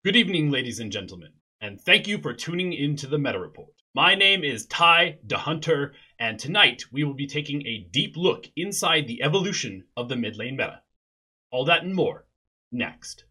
Good evening, ladies and gentlemen, and thank you for tuning into the Meta Report. My name is Ty the Hunter, and tonight we will be taking a deep look inside the evolution of the mid lane meta. All that and more, next.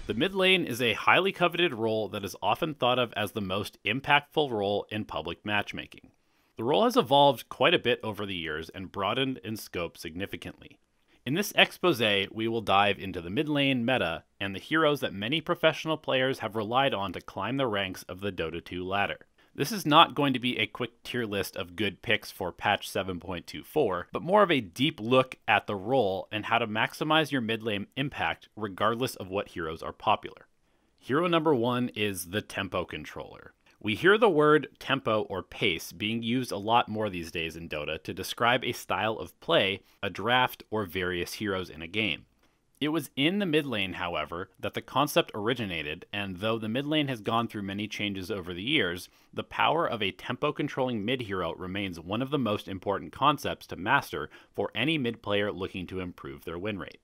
The mid lane is a highly coveted role that is often thought of as the most impactful role in public matchmaking. The role has evolved quite a bit over the years and broadened in scope significantly. In this expose, we will dive into the mid lane meta and the heroes that many professional players have relied on to climb the ranks of the Dota 2 ladder. This is not going to be a quick tier list of good picks for patch 7.24, but more of a deep look at the role and how to maximize your mid lane impact regardless of what heroes are popular. Hero number 1 is the Tempo Controller. We hear the word tempo or pace being used a lot more these days in Dota to describe a style of play, a draft, or various heroes in a game. It was in the mid lane, however, that the concept originated, and though the mid lane has gone through many changes over the years, the power of a tempo-controlling mid hero remains one of the most important concepts to master for any mid player looking to improve their win rate.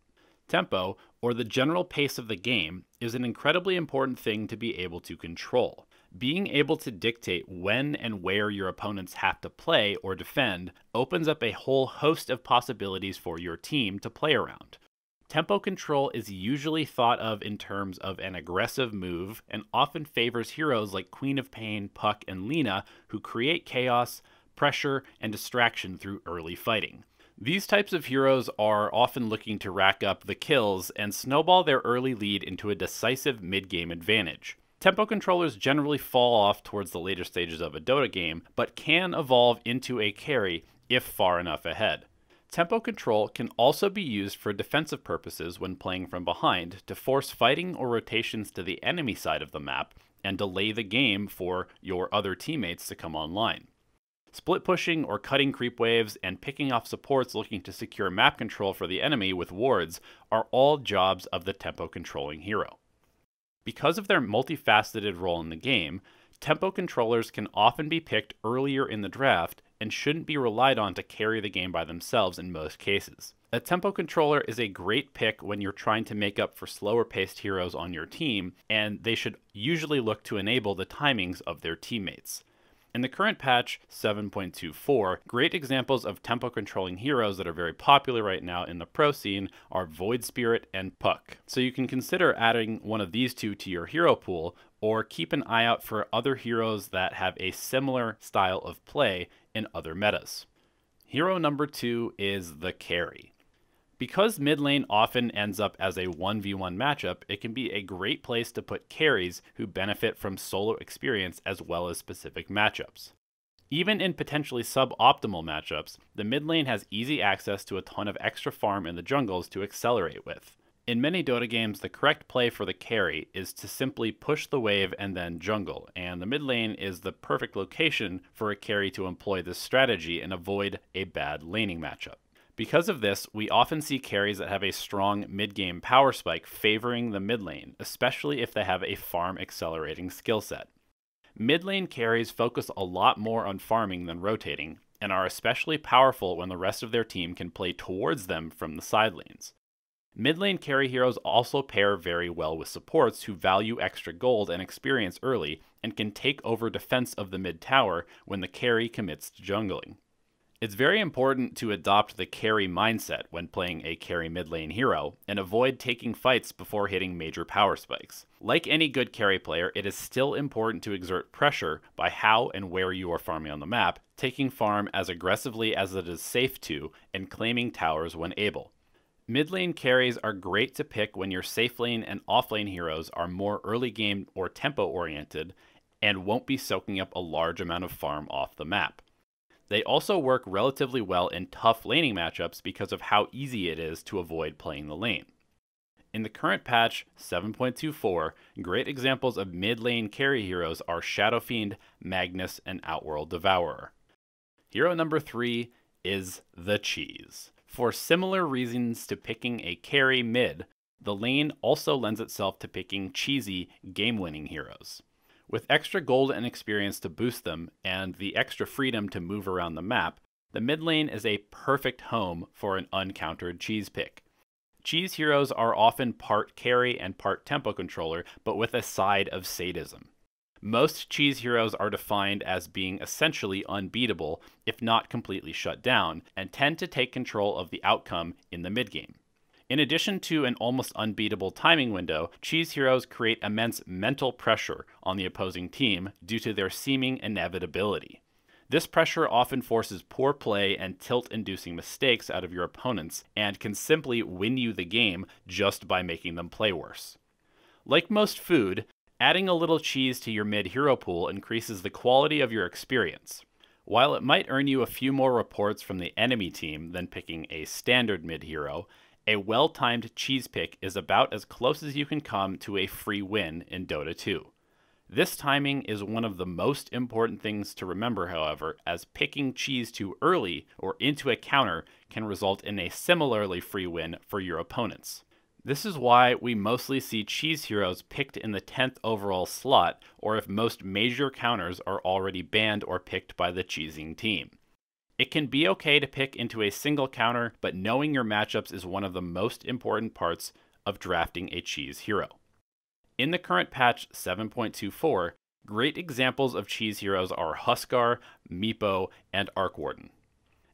Tempo, or the general pace of the game, is an incredibly important thing to be able to control. Being able to dictate when and where your opponents have to play or defend opens up a whole host of possibilities for your team to play around. Tempo control is usually thought of in terms of an aggressive move and often favors heroes like Queen of Pain, Puck, and Lina who create chaos, pressure, and distraction through early fighting. These types of heroes are often looking to rack up the kills and snowball their early lead into a decisive mid-game advantage. Tempo controllers generally fall off towards the later stages of a Dota game, but can evolve into a carry if far enough ahead. Tempo control can also be used for defensive purposes when playing from behind to force fighting or rotations to the enemy side of the map and delay the game for your other teammates to come online. Split pushing or cutting creep waves and picking off supports looking to secure map control for the enemy with wards are all jobs of the tempo controlling hero. Because of their multifaceted role in the game, tempo controllers can often be picked earlier in the draft and shouldn't be relied on to carry the game by themselves in most cases. A tempo controller is a great pick when you're trying to make up for slower paced heroes on your team, and they should usually look to enable the timings of their teammates. In the current patch 7.24, great examples of tempo controlling heroes that are very popular right now in the pro scene are Void Spirit and Puck. So you can consider adding one of these two to your hero pool, or keep an eye out for other heroes that have a similar style of play in other metas. Hero number 2 is the carry. Because mid lane often ends up as a 1v1 matchup, it can be a great place to put carries who benefit from solo experience as well as specific matchups. Even in potentially suboptimal matchups, the mid lane has easy access to a ton of extra farm in the jungles to accelerate with. In many Dota games, the correct play for the carry is to simply push the wave and then jungle, and the mid lane is the perfect location for a carry to employ this strategy and avoid a bad laning matchup. Because of this, we often see carries that have a strong mid-game power spike favoring the mid lane, especially if they have a farm accelerating skill set. Mid lane carries focus a lot more on farming than rotating, and are especially powerful when the rest of their team can play towards them from the side lanes. Mid lane carry heroes also pair very well with supports who value extra gold and experience early, and can take over defense of the mid tower when the carry commits to jungling. It's very important to adopt the carry mindset when playing a carry mid lane hero, and avoid taking fights before hitting major power spikes. Like any good carry player, it is still important to exert pressure by how and where you are farming on the map, taking farm as aggressively as it is safe to, and claiming towers when able. Mid lane carries are great to pick when your safe lane and off lane heroes are more early game or tempo oriented, and won't be soaking up a large amount of farm off the map. They also work relatively well in tough laning matchups because of how easy it is to avoid playing the lane. In the current patch 7.24, great examples of mid lane carry heroes are Shadow Fiend, Magnus, and Outworld Devourer. Hero number 3 is the Cheese. For similar reasons to picking a carry mid, the lane also lends itself to picking cheesy, game-winning heroes. With extra gold and experience to boost them, and the extra freedom to move around the map, the mid lane is a perfect home for an uncountered cheese pick. Cheese heroes are often part carry and part tempo controller, but with a side of sadism. Most cheese heroes are defined as being essentially unbeatable, if not completely shut down, and tend to take control of the outcome in the mid-game. In addition to an almost unbeatable timing window, cheese heroes create immense mental pressure on the opposing team due to their seeming inevitability. This pressure often forces poor play and tilt-inducing mistakes out of your opponents, and can simply win you the game just by making them play worse. Like most food, adding a little cheese to your mid-hero pool increases the quality of your experience. While it might earn you a few more reports from the enemy team than picking a standard mid-hero, a well-timed cheese pick is about as close as you can come to a free win in Dota 2. This timing is one of the most important things to remember, however, as picking cheese too early or into a counter can result in a similarly free win for your opponents. This is why we mostly see cheese heroes picked in the 10th overall slot, or if most major counters are already banned or picked by the cheesing team. It can be okay to pick into a single counter, but knowing your matchups is one of the most important parts of drafting a cheese hero. In the current patch 7.24, great examples of cheese heroes are Huskar, Meepo, and Arcwarden.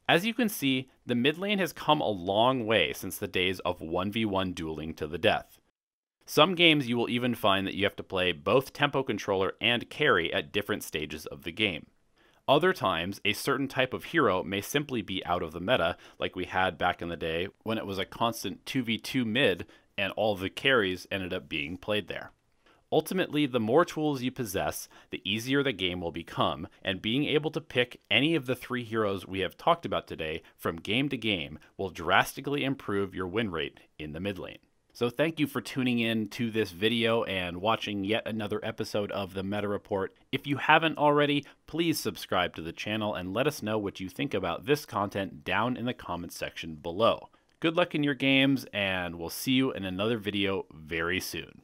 As you can see, the mid lane has come a long way since the days of 1v1 dueling to the death. Some games you will even find that you have to play both tempo controller and carry at different stages of the game. Other times, a certain type of hero may simply be out of the meta, like we had back in the day when it was a constant 2v2 mid and all the carries ended up being played there. Ultimately, the more tools you possess, the easier the game will become, and being able to pick any of the 3 heroes we have talked about today from game to game will drastically improve your win rate in the mid lane. So thank you for tuning in to this video and watching yet another episode of the Meta Report. If you haven't already, please subscribe to the channel and let us know what you think about this content down in the comments section below. Good luck in your games, and we'll see you in another video very soon.